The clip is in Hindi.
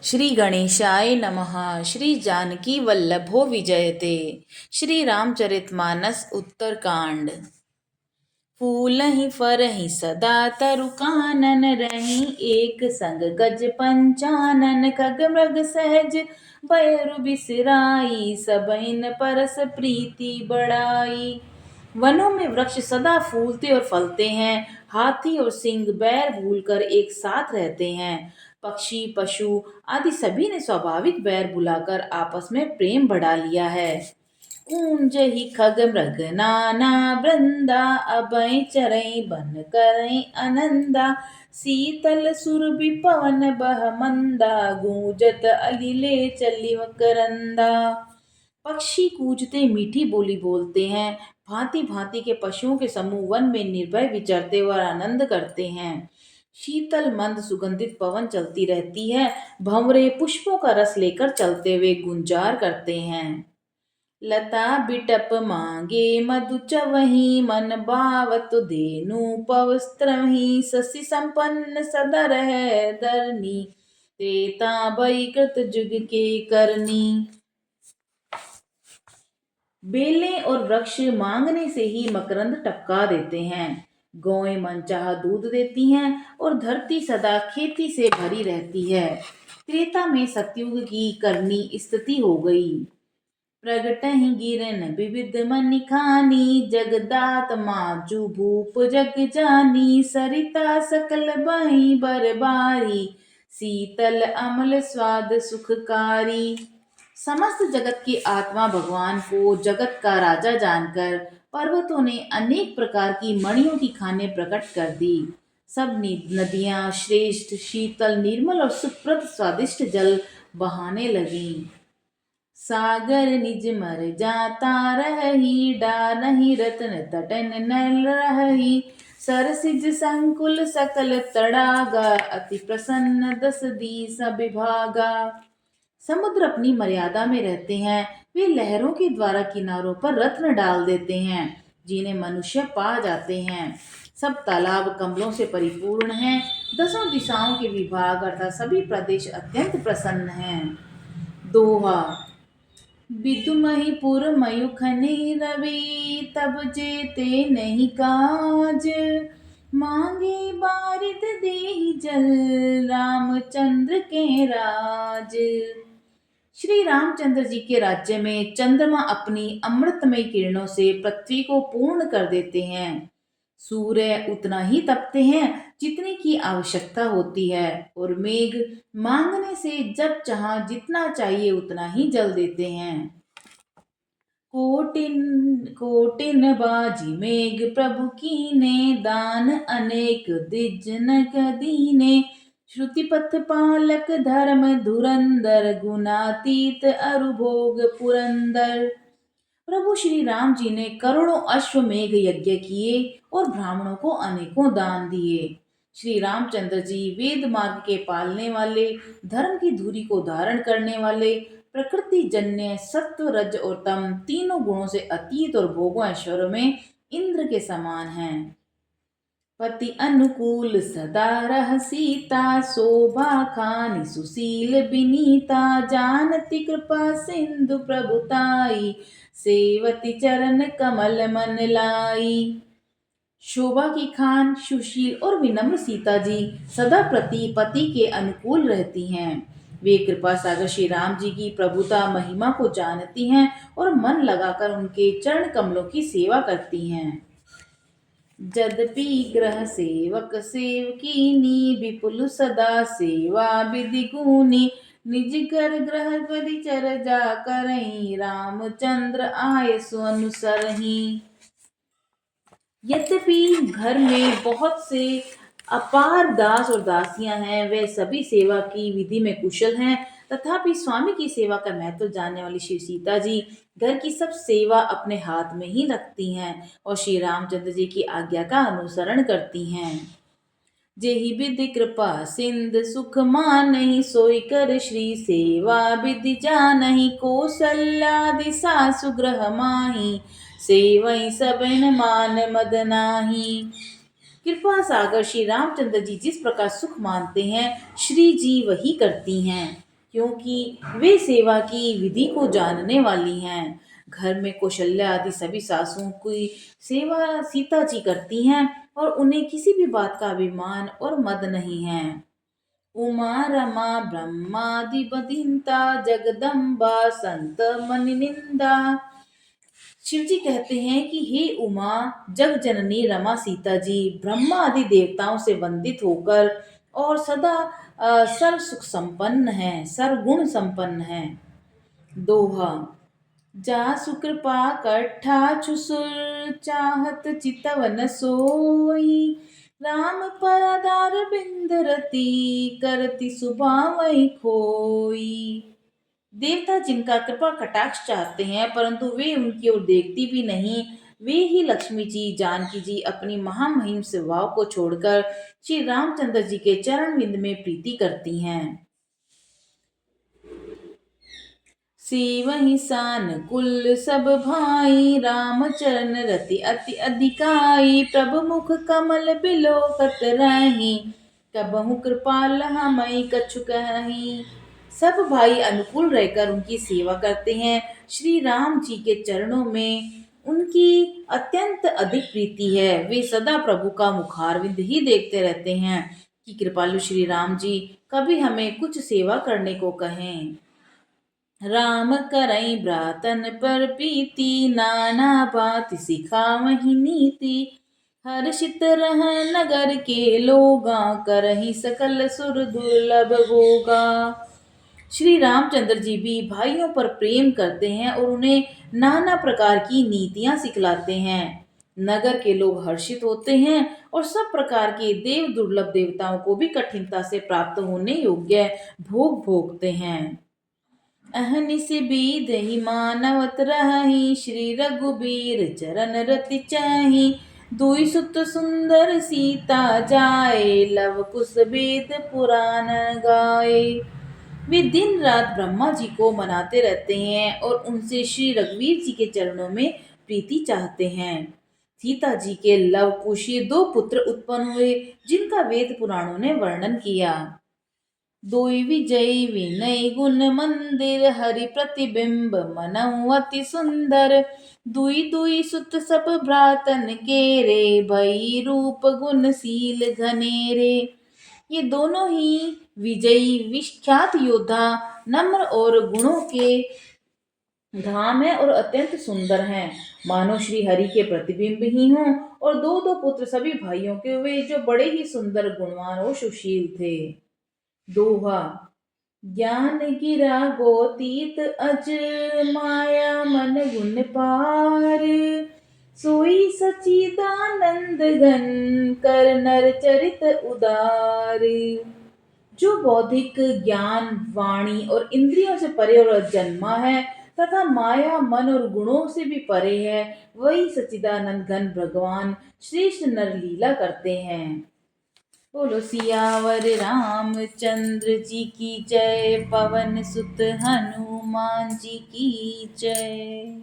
श्री गणेशाय नमः। श्री जानकी वल्लभो विजयते। श्री रामचरितमानस उत्तरकांड। फूलहि फरहि सदा तरु कानन रही, एक संग गज पंचानन खग मृग सहज भयरु बिसराई, सबइन परस प्रीति बढ़ाई। वनों में वृक्ष सदा फूलते और फलते हैं, हाथी और सिंह बैर भूलकर एक साथ रहते हैं। पक्षी पशु आदि सभी ने स्वाभाविक बैर बुलाकर आपस में प्रेम बढ़ा लिया है। कूंज ही खग मृग नाना वृंदा, अभय चरई बन करई आनंदा, शीतल सुरभि पवन बह मंदा, गूंजत अलिले चली मकरंदा। पक्षी कूजते मीठी बोली बोलते हैं, भांति भांति के पशुओं के समूह वन में निर्भय विचरते और आनंद करते हैं। शीतल मंद सुगंधित पवन चलती रहती है, भंवरे पुष्पों का रस लेकर चलते हुए गुंजार करते हैं। लता बिटप मांगे मधु चवही, मन भावत धेनु पवस्त्रही, शशि संपन्न सदा रहे धरनी, त्रेता भई कृत जुग के करनी। बेलें और वृक्ष मांगने से ही मकरंद टपका देते हैं, गौएं मनचाहा दूध देती हैं और धरती सदा खेती से भरी रहती है। त्रेता में सतयुग की करनी स्थिति हो गई। प्रगटहि गिरन विविध मनि खानी, जगदात माजु भूप जग जानी, सरिता सकल बहि बरबारी, शीतल अमल स्वाद सुखकारी। समस्त जगत की आत्मा भगवान को जगत का राजा जानकर पर्वतों ने अनेक प्रकार की मणियों की खानें प्रकट कर दी। सब नदियां श्रेष्ठ शीतल निर्मल और सुप्रद स्वादिष्ट जल बहाने लगी। सागर निज मर जाता रही, डारहि रत्न तटन नल रही, सरसिज संकुल सकल तड़ागा, अति प्रसन्न दस दिस विभागा। समुद्र अपनी मर्यादा में रहते हैं, वे लहरों के द्वारा किनारों पर रत्न डाल देते हैं, जिन्हें मनुष्य पा जाते हैं। सब तालाब कमलों से परिपूर्ण हैं, दसों दिशाओं के विभाग अर्थात सभी प्रदेश अत्यंत प्रसन्न हैं। दोहा। बिदुमहिपुर मयूखनि रवि, तब जेते नहीं काज, मांगे बारिद देहि जल, रामचंद्र के राज। श्री रामचंद्र जी के राज्य में चंद्रमा अपनी अमृतमय किरणों से पृथ्वी को पूर्ण कर देते हैं। सूर्य उतना ही तपते हैं जितने की आवश्यकता होती है, और मेघ मांगने से जब चाहा जितना चाहिए उतना ही जल देते हैं। कोटिन कोटिन बाजी मेघ प्रभु कीने, दान अनेक द्विजनक दीने, श्रुतिपथ पालक धर्म धुरंधर, गुणातीत अरुभोग पुरंदर। प्रभु श्री राम जी ने करोड़ों अश्वमेघ यज्ञ किए और ब्राह्मणों को अनेकों दान दिए। श्री रामचंद्र जी वेद मार्ग के पालने वाले, धर्म की धुरी को धारण करने वाले, प्रकृति जन्य सत्व रज और तम तीनों गुणों से अतीत और भोगों ऐश्वर्यों में इंद्र के समान हैं। पति अनुकूल सदा रह सीता, शोभा खानी सुशील बिनीता, जानती कृपा सिंधु प्रभुताई, सेवती चरण कमल मन लाई। शोभा की खान सुशील और विनम्र सीता जी सदा प्रति पति के अनुकूल रहती हैं। वे कृपा सागर श्री राम जी की प्रभुता महिमा को जानती हैं और मन लगाकर उनके चरण कमलों की सेवा करती हैं। जदपि ग्रह सेवक सेवकीनी, विपुल सदा सेवा विधि गुनी, निज कर ग्रह परिचर जा करई, रामचंद्र आय सो अनुसरही। यद्यपि घर में बहुत से अपार दास और दासियां हैं, वे सभी सेवा की विधि में कुशल हैं, तथापि स्वामी की सेवा का महत्व जानने वाली श्री सीता जी घर की सब सेवा अपने हाथ में ही रखती हैं और श्री रामचंद्र जी की आज्ञा का अनुसरण करती हैं। जेहि विधि कृपा सिंध सुख मानहि, सोई कर श्री सेवा विधि जानहि, कौशल्यादि सासु ग्रह माहि, सेवई सबन मान मद नाही। कृपा सागर श्री रामचंद्र जी जिस प्रकार सुख मानते हैं, श्री जी वही करती हैं। क्योंकि वे सेवा की विधि को जानने वाली हैं। घर में कौशल्या आदि सभी सासुओं की सेवा सीता जी करती हैं और उन्हें किसी भी बात का अभिमान और मद नहीं है। उमा रमा ब्रह्मादि बदिंता जगदम्बा संत मनि निंदा। शिव जी कहते हैं कि हे उमा, जग जननी रमा सीता जी ब्रह्मा आदि देवताओं से वंदित होकर और सदा सर्व सुख संपन्न है, सर्वगुण संपन्न है। दोहा। जा सुकृपा कट्ठा छुसुर चाहत चितवन सोई। राम परादार बिंद रति करति सुभावई खोई। देवता जिनका कृपा कटाक्ष चाहते हैं परंतु वे उनकी ओर देखती भी नहीं, वे ही लक्ष्मी जी जानकी जी अपनी महामहिम स्वभाव को छोड़कर श्री रामचंद्र जी के चरण विंद में प्रीति करती हैं। सेवहि सानुकुल सब भाई राम चरण रति अति अधिकाई। प्रभु मुख कमल बिलोकत रही कबहु कृपाल हमई कछु कहि। सब भाई अनुकूल रहकर उनकी सेवा करते हैं। श्री राम जी के चरणों में उनकी अत्यंत अधिक प्रीति है। वे सदा प्रभु का मुखारविंद ही देखते रहते हैं कि कृपालु श्री राम जी कभी हमें कुछ सेवा करने को कहें। राम करई ब्रातन पर प्रीति नाना बात सिखावहि नीति। हर्षित रह नगर के लोगा करहि सकल सुर दुर्लभ भोगा। श्री रामचंद्र जी भी भाइयों पर प्रेम करते हैं और उन्हें नाना प्रकार की नीतियां सिखलाते हैं। नगर के लोग हर्षित होते हैं और सब प्रकार के देव दुर्लभ देवताओं को भी कठिनता से प्राप्त होने योग्य भोग भोगते हैं। अहनिस बीधहि मानवत रहि श्री रघुबीर चरण रति चाहि। दुई सुत सुंदर सीता जाए लव कुश वेद पुराण गाए। वे दिन रात ब्रह्मा जी को मनाते रहते हैं और उनसे श्री रघुवीर जी के चरणों में प्रीति चाहते हैं। सीता जी के लव कुश ये 2 पुत्र उत्पन्न हुए जिनका वेद पुराणों ने वर्णन किया। दोई विजयी विनय गुण मंदिर हरि प्रतिबिंब मनऊ अति सुंदर। दुई दुई सुत सब भ्रातन केरे भई रूप गुणशील घनेरे। ये दोनों ही विजयी विख्यात योद्धा नम्र और गुणों के धाम है और अत्यंत सुंदर हैं, मानो श्री हरि के प्रतिबिंब ही हों। और 2 पुत्र सभी भाइयों के हुए जो बड़े ही सुंदर गुणवान और सुशील थे। दोहा। ज्ञान गिरा गोतीत अज माया मन गुण पार। सोई सचिदानंद घन कर नर चरित उदार। जो बौद्धिक ज्ञान वाणी और इंद्रियों से परे और जन्मा है तथा माया मन और गुणों से भी परे है, वही सचिदानंद घन भगवान श्रेष्ठ नर लीला करते हैं। बोलो सियावर रामचंद्र जी की जय। पवन सुत हनुमान जी की जय।